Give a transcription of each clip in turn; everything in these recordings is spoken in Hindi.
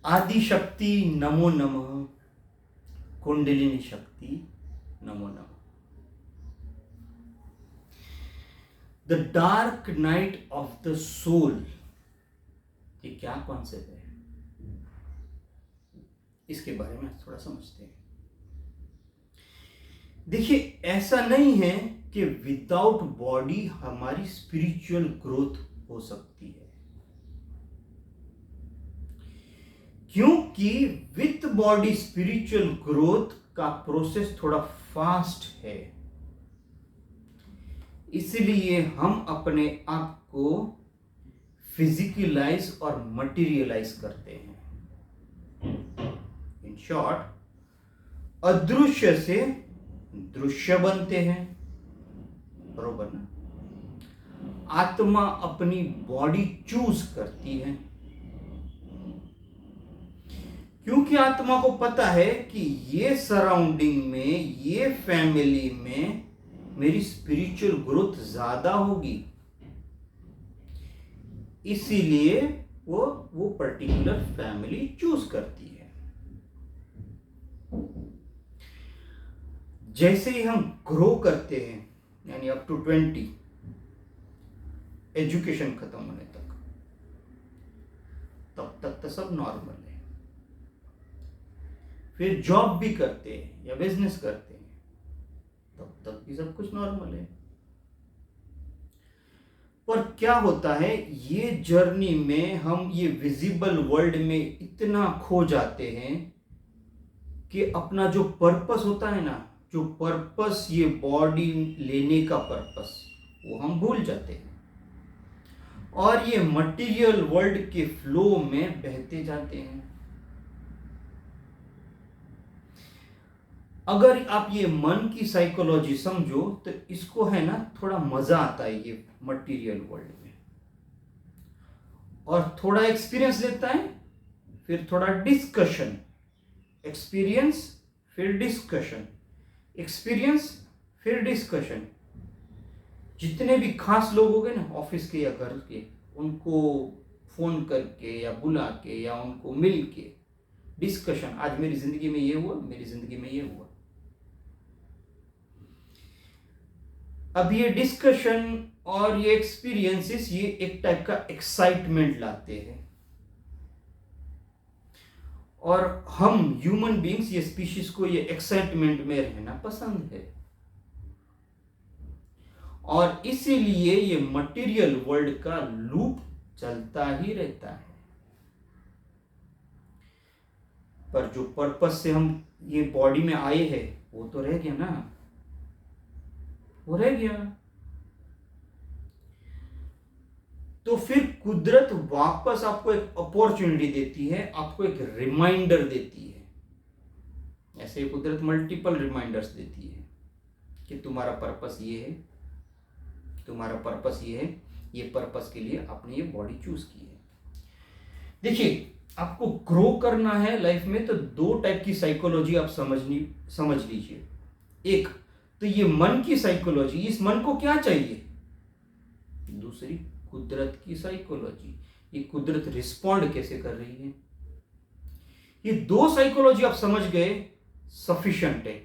आदि शक्ति नमो नमः, कुंडलिनी शक्ति नमो नमः। The dark night of the soul, ये क्या कॉन्सेप्ट है, इसके बारे में थोड़ा समझते हैं। देखिए, ऐसा नहीं है कि विदाउट बॉडी हमारी स्पिरिचुअल ग्रोथ हो सकती है, क्योंकि विथ बॉडी स्पिरिचुअल ग्रोथ का प्रोसेस थोड़ा फास्ट है। इसलिए हम अपने आप को फिजिकलाइज और मटेरियलाइज करते हैं। इन शॉर्ट, अदृश्य से दृश्य बनते हैं, बरोबर ना। आत्मा अपनी बॉडी चूज करती है, क्योंकि आत्मा को पता है कि ये सराउंडिंग में, ये फैमिली में मेरी स्पिरिचुअल ग्रोथ ज्यादा होगी, इसीलिए वो पर्टिकुलर फैमिली चूज करती है। जैसे ही हम ग्रो करते हैं, यानी अप टू 20, एजुकेशन खत्म होने तक, तब तक तो सब नॉर्मल है। फिर जॉब भी करते हैं या बिजनेस करते हैं, तब तक भी सब कुछ नॉर्मल है। पर क्या होता है, ये जर्नी में हम ये विजिबल वर्ल्ड में इतना खो जाते हैं कि अपना जो पर्पस होता है ना, जो पर्पस, ये बॉडी लेने का पर्पस, वो हम भूल जाते हैं और ये मटेरियल वर्ल्ड के फ्लो में बहते जाते हैं। अगर आप ये मन की साइकोलॉजी समझो तो इसको है ना, थोड़ा मजा आता है ये मटेरियल वर्ल्ड में, और थोड़ा एक्सपीरियंस लेता है, फिर थोड़ा डिस्कशन, एक्सपीरियंस फिर डिस्कशन, एक्सपीरियंस फिर डिस्कशन। जितने भी खास लोग हो गए ना, ऑफिस के या घर के, उनको फोन करके या बुला के या उनको मिल के डिस्कशन, आज मेरी जिंदगी में ये हुआ, मेरी जिंदगी में ये हुआ। अब ये डिस्कशन और ये एक्सपीरियंसेस, ये एक टाइप का एक्साइटमेंट लाते हैं, और हम ह्यूमन बीइंग्स, ये स्पीशीज को ये एक्साइटमेंट में रहना पसंद है, और इसीलिए ये मटेरियल वर्ल्ड का लूप चलता ही रहता है। पर जो पर्पस से हम ये बॉडी में आए हैं, वो तो रह गया ना, वो रह गया। तो फिर कुदरत वापस आपको एक अपॉर्चुनिटी देती है, आपको एक रिमाइंडर देती है। ऐसे कुदरत मल्टीपल रिमाइंडर्स देती है कि तुम्हारा पर्पस ये है, तुम्हारा पर्पस ये है, ये पर्पस के लिए आपने ये बॉडी चूज की है। देखिए, आपको ग्रो करना है लाइफ में, तो दो टाइप की साइकोलॉजी आप समझ लीजिए। एक तो ये मन की साइकोलॉजी, इस मन को क्या चाहिए। दूसरी कुदरत की साइकोलॉजी, ये कुदरत रिस्पॉन्ड कैसे कर रही है। ये दो साइकोलॉजी आप समझ गए, सफिशिएंट है।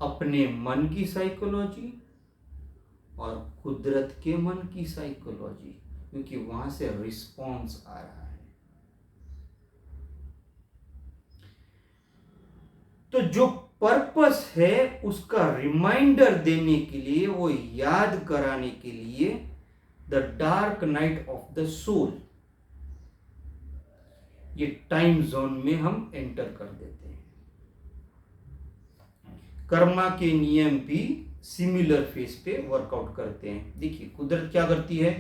अपने मन की साइकोलॉजी और कुदरत के मन की साइकोलॉजी, क्योंकि वहां से रिस्पॉन्स आ रहा है। तो जो पर्पस है, उसका रिमाइंडर देने के लिए, वो याद कराने के लिए, the dark night of the soul, ये टाइम जोन में हम एंटर कर देते हैं। कर्मा के नियम भी सिमिलर फेस पे वर्कआउट करते हैं। देखिए, कुदरत क्या करती है,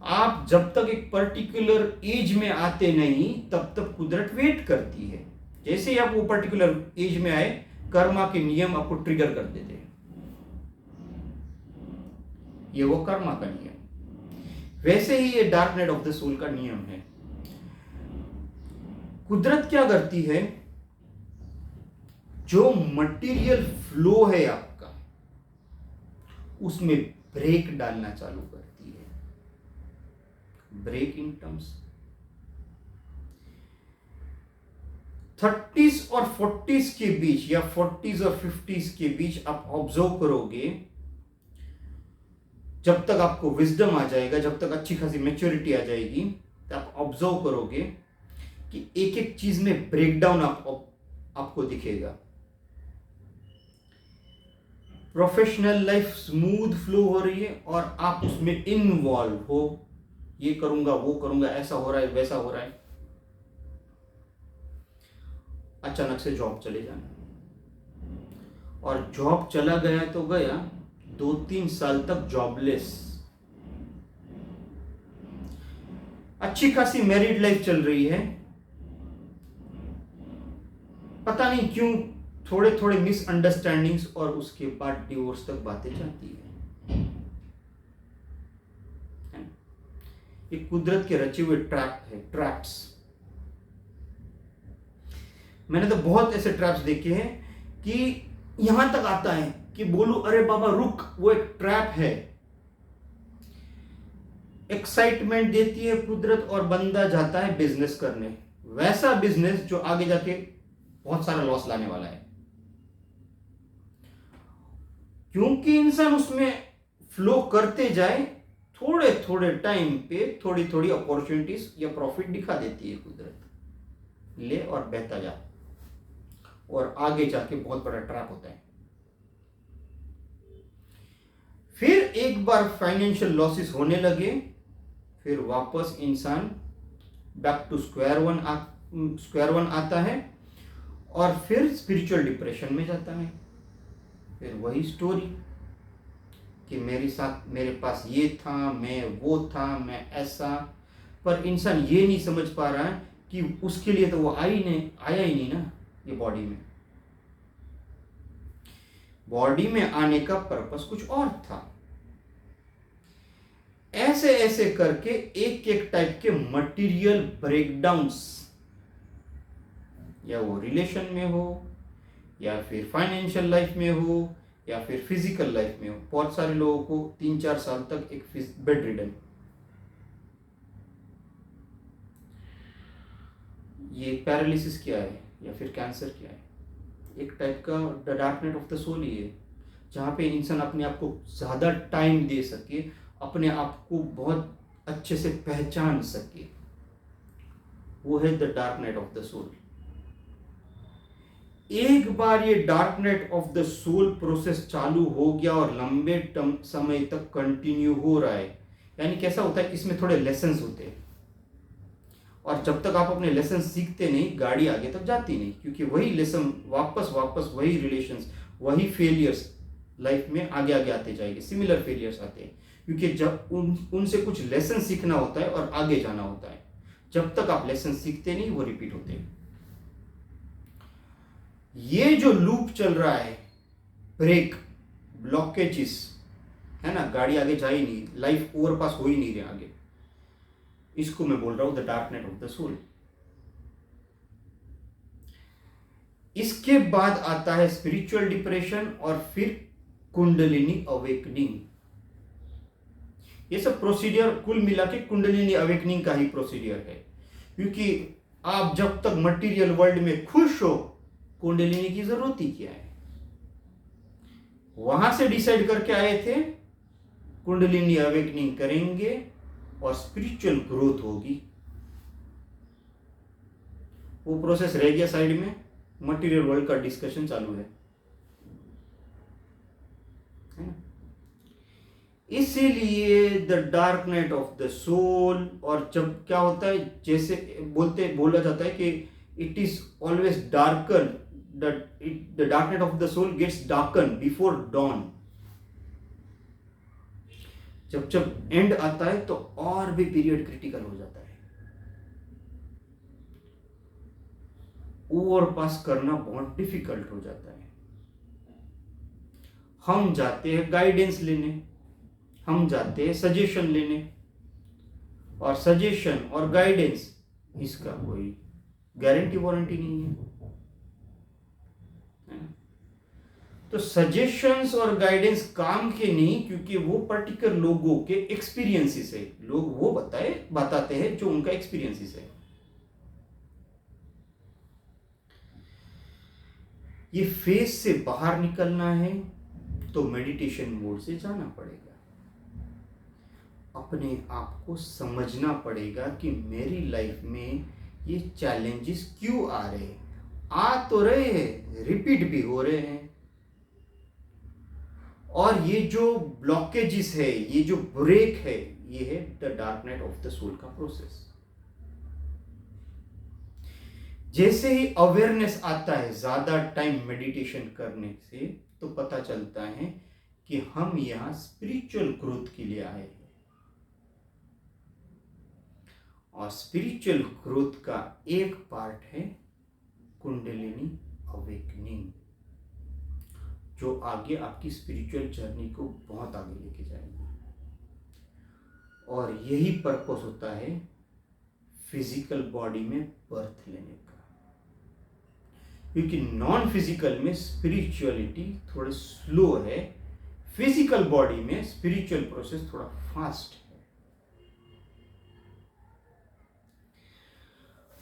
आप जब तक एक पर्टिकुलर एज में आते नहीं, तब तक कुदरत वेट करती है। जैसे ही आप वो पर्टिकुलर एज में आए, कर्मा के नियम आपको ट्रिगर कर देते हैं। ये वो कर्मा का नियम। वैसे ही ये dark night of the soul का नियम है। कुदरत क्या करती है, जो मटेरियल फ्लो है आपका, उसमें ब्रेक डालना चालू करती है। ब्रेक इन टर्म्स, 30s और 40s के बीच या 40s और 50s के बीच आप ऑब्जर्व करोगे, जब तक आपको विजडम आ जाएगा, जब तक अच्छी खासी मैच्योरिटी आ जाएगी, तो आप ऑब्जर्व करोगे कि एक एक चीज में ब्रेकडाउन आपको दिखेगा। प्रोफेशनल लाइफ स्मूथ फ्लो हो रही है और आप उसमें इन्वॉल्व हो, ये करूंगा वो करूंगा, ऐसा हो रहा है वैसा हो रहा है। अचानक से जॉब चले जाना, और जॉब चला गया तो गया, 2-3 साल तक जॉबलेस। अच्छी खासी मैरिड लाइफ चल रही है, पता नहीं क्यों थोड़े थोड़े मिसअंडरस्टैंडिंग्स और उसके बाद डिवोर्स तक बातें जाती है। ये कुदरत के रचे हुए ट्रैप है, ट्रैप्स। मैंने तो बहुत ऐसे ट्रैप्स देखे हैं कि यहां तक आता है कि बोलूं अरे बाबा रुक, वो एक ट्रैप है। एक्साइटमेंट देती है कुदरत और बंदा जाता है बिजनेस करने, वैसा बिजनेस जो आगे जाके बहुत सारा लॉस लाने वाला है, क्योंकि इंसान उसमें फ्लो करते जाए, थोड़े थोड़े टाइम पे थोड़ी थोड़ी अपॉर्चुनिटीज या प्रॉफिट दिखा देती है कुदरत, ले और बहता जा, और आगे जाके बहुत बड़ा ट्रैप होता है। फिर एक बार फाइनेंशियल लॉसेस होने लगे, फिर वापस इंसान बैक टू स्क्वायर वन आता है, और फिर स्पिरिचुअल डिप्रेशन में जाता है। फिर वही स्टोरी कि मेरे पास ये था, मैं वो था, मैं ऐसा, पर इंसान ये नहीं समझ पा रहा है कि उसके लिए तो वो आया ही नहीं ना ये बॉडी में आने का पर्पस कुछ और था। ऐसे ऐसे करके एक एक टाइप के मटेरियल ब्रेकडाउन्स, या वो रिलेशन में हो, या फिर फाइनेंशियल लाइफ में हो, या फिर फिजिकल लाइफ में हो। बहुत सारे लोगों को 3-4 साल तक एक बेड रिडन, ये पैरालिसिस क्या है या फिर कैंसर क्या है, एक टाइप का the dark night of the soul ही है, जहाँ पे इंसान अपने आप को ज़्यादा टाइम दे सके, अपने आप को बहुत अच्छे से पहचान सके, वो है the dark night of the soul. एक बार ये dark night of the soul process चालू हो गया और लंबे समय तक कंटिन्यू हो रहा है, यानी कैसा होता है, इसमें थोड़े लेसन्स होते हैं, और जब तक आप अपने लेसन सीखते नहीं, गाड़ी आगे तक जाती नहीं, क्योंकि वही लेसन वापस वही रिलेशंस, वही फेलियर्स लाइफ में आगे आगे आते जाएंगे, सिमिलर फेलियर्स आते हैं, क्योंकि जब उनसे कुछ लेसन सीखना होता है और आगे जाना होता है। जब तक आप लेसन सीखते नहीं, वो रिपीट होते हैं। ये जो लूप चल रहा है, ब्रेक, ब्लॉकेजेस, है ना, गाड़ी आगे जा ही नहीं, लाइफ ओवरपास हो ही नहीं रहे आगे, इसको मैं बोल रहा हूं the dark night of the soul. इसके बाद आता है स्पिरिचुअल डिप्रेशन और फिर कुंडलिनी अवेकनिंग। ये सब प्रोसीडियर कुल मिला के कुंडलिनी अवेकनिंग का ही प्रोसीडियर है, क्योंकि आप जब तक मटेरियल वर्ल्ड में खुश हो, कुंडलिनी की जरूरत ही क्या है। वहां से डिसाइड करके आए थे कुंडलिनी अवेकनिंग करेंगे और स्पिरिचुअल ग्रोथ होगी, वो प्रोसेस रह गया साइड में, मटेरियल वर्ल्ड का डिस्कशन चालू है ना? इसीलिए the dark night of the soul, और जब क्या होता है, जैसे बोला जाता है कि it is always darken, the dark night of the soul gets darken before dawn. जब एंड आता है तो और भी पीरियड क्रिटिकल हो जाता है, ओवरपास करना बहुत डिफिकल्ट हो जाता है। हम जाते हैं गाइडेंस लेने, हम जाते हैं सजेशन लेने, और सजेशन और गाइडेंस इसका कोई गारंटी वारंटी नहीं है। तो सजेशंस और गाइडेंस काम के नहीं, क्योंकि वो पर्टिकुलर लोगों के एक्सपीरियंसेस है, लोग वो बताते हैं जो उनका एक्सपीरियंसेस है। ये फेज से बाहर निकलना है तो मेडिटेशन मोड से जाना पड़ेगा। अपने आप को समझना पड़ेगा कि मेरी लाइफ में ये चैलेंजेस क्यों आ रहे हैं। आ तो रहे हैं, रिपीट भी हो रहे हैं, और ये जो ब्लॉकेजेस है, ये जो ब्रेक है, ये है the dark night of the soul का प्रोसेस। जैसे ही अवेयरनेस आता है ज्यादा टाइम मेडिटेशन करने से, तो पता चलता है कि हम यहां स्पिरिचुअल ग्रोथ के लिए आए हैं, और स्पिरिचुअल ग्रोथ का एक पार्ट है कुंडलिनी अवेकनिंग, जो आगे आपकी स्पिरिचुअल जर्नी को बहुत आगे लेके जाएगी। और यही पर्पस होता है फिजिकल बॉडी में बर्थ लेने का, क्योंकि नॉन फिजिकल में स्पिरिचुअलिटी थोड़े स्लो है, फिजिकल बॉडी में स्पिरिचुअल प्रोसेस थोड़ा फास्ट है।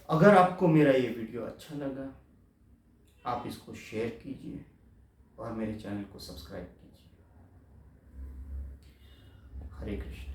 अगर आपको मेरा ये वीडियो अच्छा लगा, आप इसको शेयर कीजिए और मेरे चैनल को सब्सक्राइब कीजिए। हरे कृष्ण।